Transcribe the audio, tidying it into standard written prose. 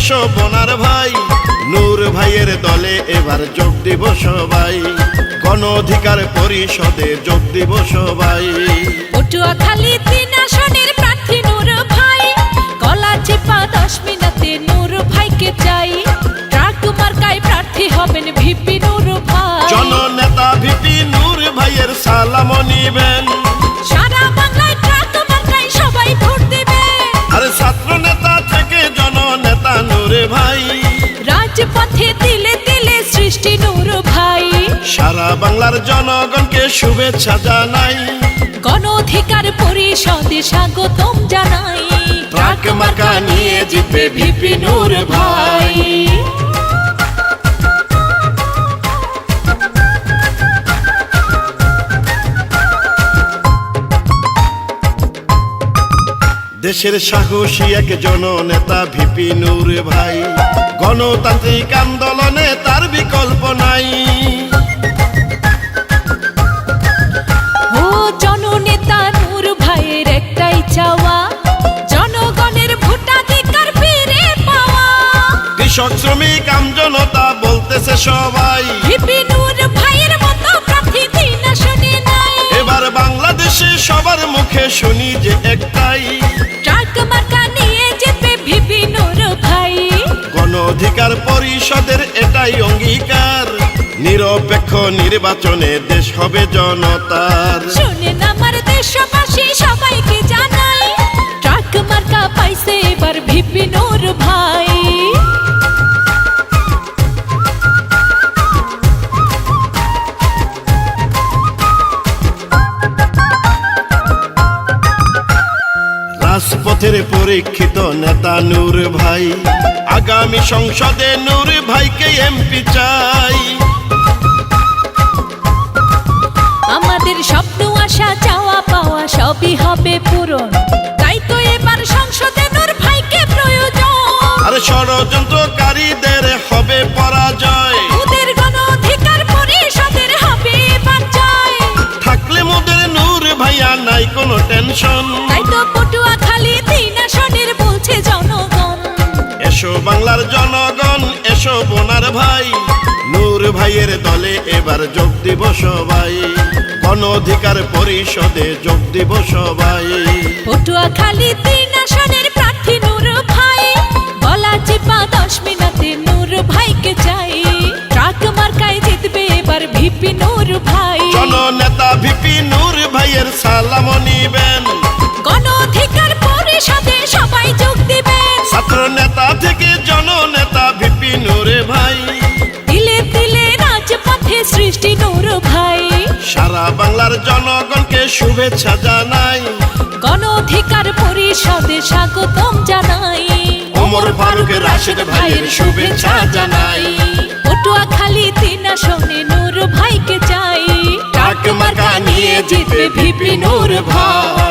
এসো বোনার ভাই, নূর ভাইয়ের দলে এবার যোগ দিব সবাই, গণ অধিকার পরিষদে যোগ দিব সবাই। পটুয়াখালী 3 আসনের প্রার্থী নূর ভাই, গলাচিপা 10 মিনিটে নূর ভাইকে চাই। ট্রাক মার্কায় প্রার্থী হবেন ভিপি নূর ভাই। জননেতা ভিপি নূর ভাইয়ের সালাম নিবেন, সারা বাংলায় ট্রাক মার্কায় সবাই ভোট দিবে। আরে ছাত্র নেতা থেকে জননেতা নূর ভাই, রাজপথে দিলে দিলে সৃষ্টি নূর ভাই। সারা বাংলার জনগণকে শুভেচ্ছা জানাই, গণ অধিকার পরিষদে স্বাগতম জানাই। ট্রাক মার্কা নিয়ে জিতবে ভিপি নূর ভাই। দেশের সাহসী এক জননেতা ভিপি নূর ভাই, গণতান্ত্রিক আন্দোলনে তার বিকল্প নাই। ও জননেতা নূর ভাইয়ের একটাই চাওয়া, জনগণের ভোটাধিকার ফিরে পাওয়া। কৃষক শ্রমিক আমজনতা বলতেছে সবাই, ভিপি নূর ভাইয়ের মতো প্রার্থী 3 আসনে নাই। এবার বাংলাদেশে সবার মুখে শুনি যে একটাই, ট্রাক মার্কা নিয়ে জিতবে ভিপি নূর ভাই। গণ অধিকার পরিষদের এটাই অঙ্গীকার, নিরপেক্ষ নির্বাচনে দেশ হবে জনতার। শুনেন আমার দেশবাসী সবাইকে জানাই, ট্রাক মার্কা পাইছে এবার ভিপি নূর ভাই। রাজপথের পরীক্ষিত নেতা নূর ভাই, আগামী সংসদে নূর ভাইকে এমপি চাই। আমাদের স্বপ্ন আশা চাওয়া পাওয়া সবই হবে পূরণ, তাই তো এবার সংসদে নূর ভাইকে প্রয়োজন। আর ষড়যন্ত্রকারীদের হবে পরাজয়, ওদের গণ অধিকার পরিষদের হবে এবার জয়। থাকলে মোদের নূর ভাইয়া নাই কোনো টেনশন। তাই তো পটুয়াখালী 3 আসনের বলছে জনগণ, এসো বাংলার জনগণ, এসো বোনার ভাই, নূর ভাইয়ের দলে এবার যোগ দিব সবাই, গণ অধিকার পরিষদে যোগ দিব সবাই। পটুয়াখালী 3 আসনের প্রার্থী নূর ভাই, গলাচিপা 10 মিনিটে নূর ভাইকে চাই। ট্রাক মার্কায় জিতবে এবার ভিপি নূর ভাই। জননেতা ভিপি নূর ভাইয়ের সালাম নিবেন, গণ অধিকার পরিষদে সবাই যোগ দিবেন। ছাত্র নেতা থেকে জননেতা ভিপি নূর ভাই, দিলে দিলে রাজপথে সৃষ্টি নূর ভাই। সারা বাংলার জনগণকে শুভেচ্ছা জানাই, গণ অধিকার পরিষদে স্বাগতম জানাই। ওমর ফারুক রাশেদ ভাইয়ের শুভেচ্ছা জানাই। পটুয়াখালী 3 আসনে নূর ভাইকে চাই। ট্রাক মার্কা নিয়ে জিতবে ভিপি নূর ভাই।